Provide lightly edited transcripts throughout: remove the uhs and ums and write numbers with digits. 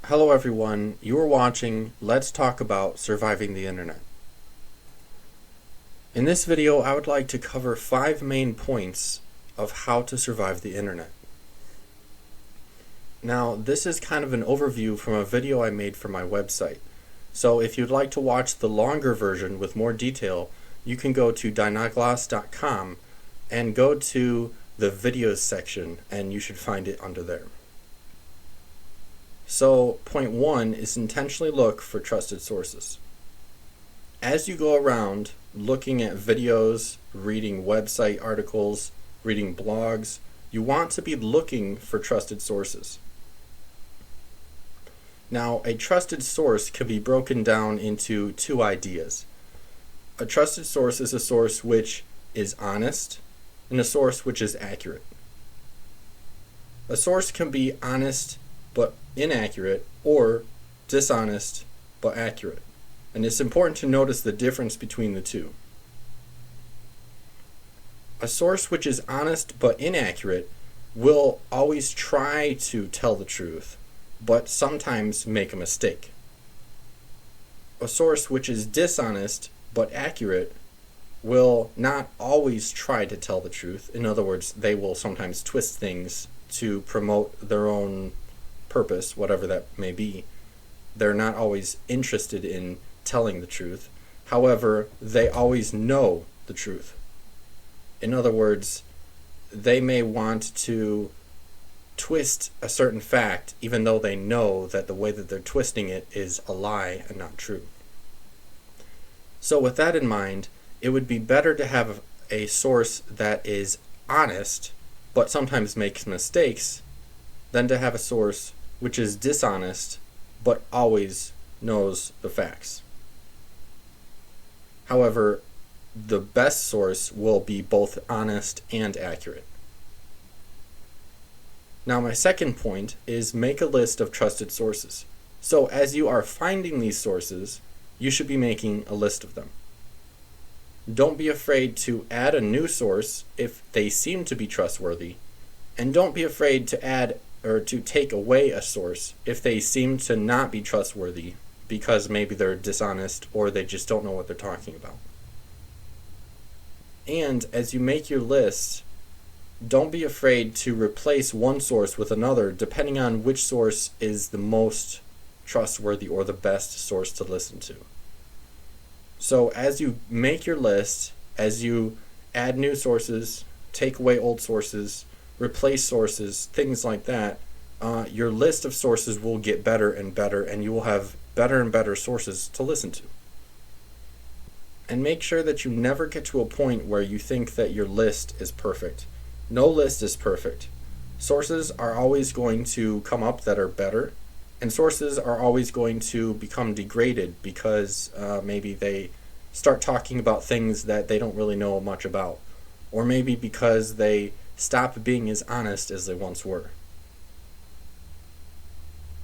Hello everyone, you are watching Let's Talk About Surviving the Internet. In this video I would like to cover 5 main points of how to survive the Internet. Now this is kind of an overview from a video I made for my website. So if you'd like to watch the longer version with more detail, you can go to dinagloss.com and go to the videos section and you should find it under there. So, point 1 is intentionally look for trusted sources. As you go around looking at videos, reading website articles, reading blogs, you want to be looking for trusted sources. Now, a trusted source can be broken down into 2 ideas. A trusted source is a source which is honest, and a source which is accurate. A source can be honest but inaccurate, or dishonest but accurate. And it's important to notice the difference between the two. A source which is honest but inaccurate will always try to tell the truth, but sometimes make a mistake. A source which is dishonest but accurate will not always try to tell the truth. In other words, they will sometimes twist things to promote their own purpose, whatever that may be. They're not always interested in telling the truth. However, they always know the truth. In other words, they may want to twist a certain fact even though they know that the way that they're twisting it is a lie and not true. So with that in mind, it would be better to have a source that is honest but sometimes makes mistakes than to have a source which is dishonest but always knows the facts. However, the best source will be both honest and accurate. Now my second point is make a list of trusted sources. So as you are finding these sources, you should be making a list of them. Don't be afraid to add a new source if they seem to be trustworthy, and don't be afraid to add or to take away a source if they seem to not be trustworthy because maybe they're dishonest or they just don't know what they're talking about. And as you make your list, don't be afraid to replace one source with another depending on which source is the most trustworthy or the best source to listen to. So as you make your list, as you add new sources, take away old sources, replace sources, things like that, your list of sources will get better and better, and you will have better and better sources to listen to. And make sure that you never get to a point where you think that your list is perfect. No list is perfect. Sources are always going to come up that are better, and sources are always going to become degraded because maybe they start talking about things that they don't really know much about, or maybe because they stop being as honest as they once were.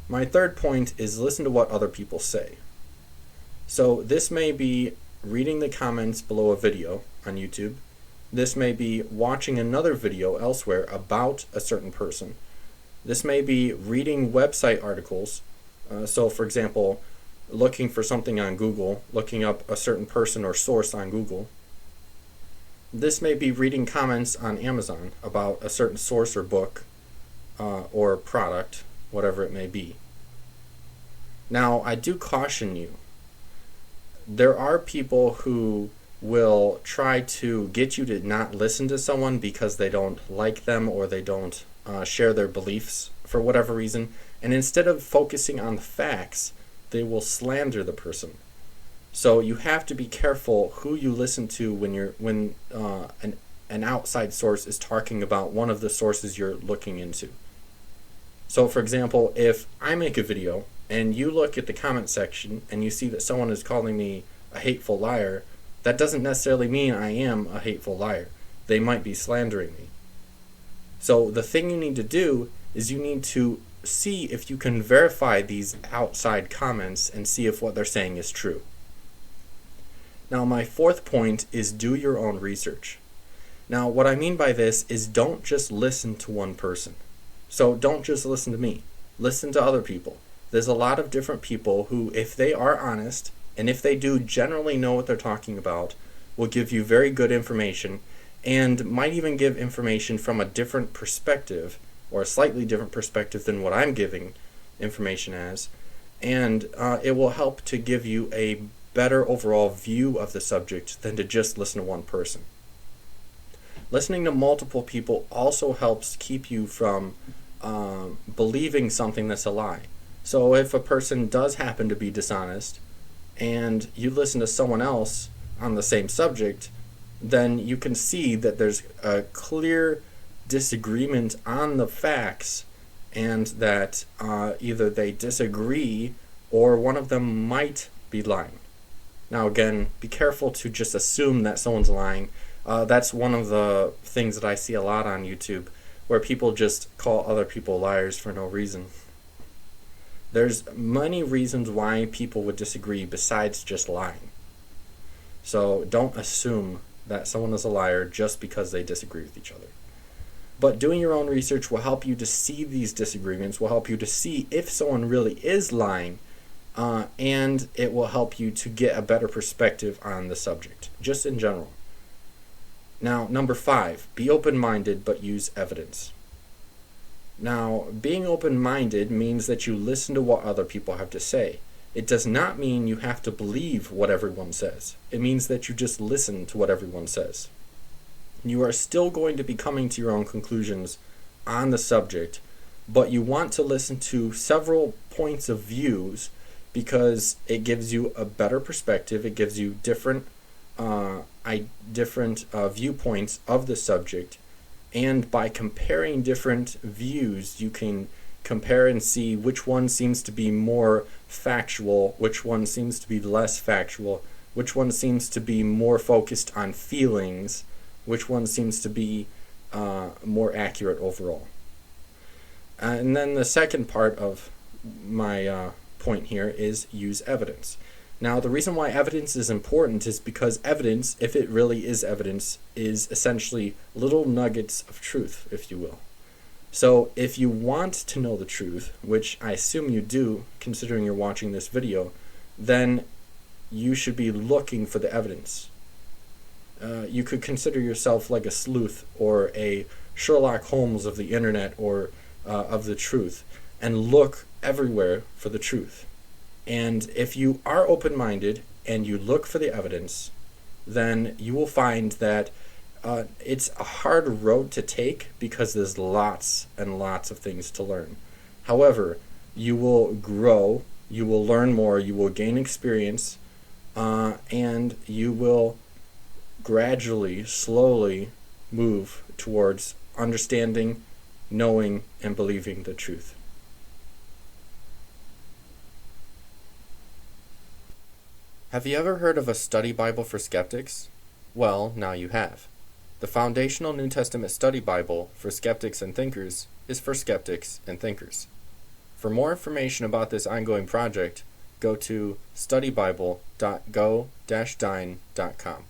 My third point is listen to what other people say. So this may be reading the comments below a video on YouTube. This may be watching another video elsewhere about a certain person. This may be reading website articles. So for example, looking for something on Google, looking up a certain person or source on Google. This may be reading comments on Amazon about a certain source or book or product, whatever it may be. Now, I do caution you. There are people who will try to get you to not listen to someone because they don't like them or they don't share their beliefs for whatever reason. And instead of focusing on the facts, they will slander the person. So you have to be careful who you listen to when an outside source is talking about one of the sources you're looking into. So for example, if I make a video and you look at the comment section and you see that someone is calling me a hateful liar, that doesn't necessarily mean I am a hateful liar. They might be slandering me. So the thing you need to do is you need to see if you can verify these outside comments and see if what they're saying is true. Now my fourth point is do your own research. Now what I mean by this is don't just listen to one person. So don't just listen to me. Listen to other people. There's a lot of different people who, if they are honest, and if they do generally know what they're talking about, will give you very good information, and might even give information from a different perspective, or a slightly different perspective than what I'm giving information as, and it will help to give you a better overall view of the subject than to just listen to one person. Listening to multiple people also helps keep you from believing something that's a lie. So if a person does happen to be dishonest, and you listen to someone else on the same subject, then you can see that there's a clear disagreement on the facts, and that either they disagree or one of them might be lying. Now again, be careful to just assume that someone's lying. That's one of the things that I see a lot on YouTube, where people just call other people liars for no reason. There's many reasons why people would disagree besides just lying. So don't assume that someone is a liar just because they disagree with each other. But doing your own research will help you to see these disagreements, will help you to see if someone really is lying, and it will help you to get a better perspective on the subject, just in general. Now, number 5, be open-minded but use evidence. Now, being open-minded means that you listen to what other people have to say. It does not mean you have to believe what everyone says. It means that you just listen to what everyone says. You are still going to be coming to your own conclusions on the subject, but you want to listen to several points of views because it gives you a better perspective. It gives you different viewpoints of the subject, and by comparing different views, you can compare and see which one seems to be more factual, which one seems to be less factual, which one seems to be more focused on feelings, which one seems to be more accurate overall. And then the second part of my point here is use evidence. Now, the reason why evidence is important is because evidence, if it really is evidence, is essentially little nuggets of truth, if you will. So if you want to know the truth, which I assume you do, considering you're watching this video, then you should be looking for the evidence. You could consider yourself like a sleuth or a Sherlock Holmes of the internet, or of the truth, and look everywhere for the truth. And if you are open-minded and you look for the evidence, then you will find that it's a hard road to take because there's lots and lots of things to learn. However, you will grow, you will learn more, you will gain experience, and you will gradually, slowly move towards understanding, knowing, and believing the truth. Have you ever heard of a study Bible for skeptics? Well, now you have. The Foundational New Testament Study Bible for Skeptics and Thinkers is for skeptics and thinkers. For more information about this ongoing project, go to studybible.go-dine.com.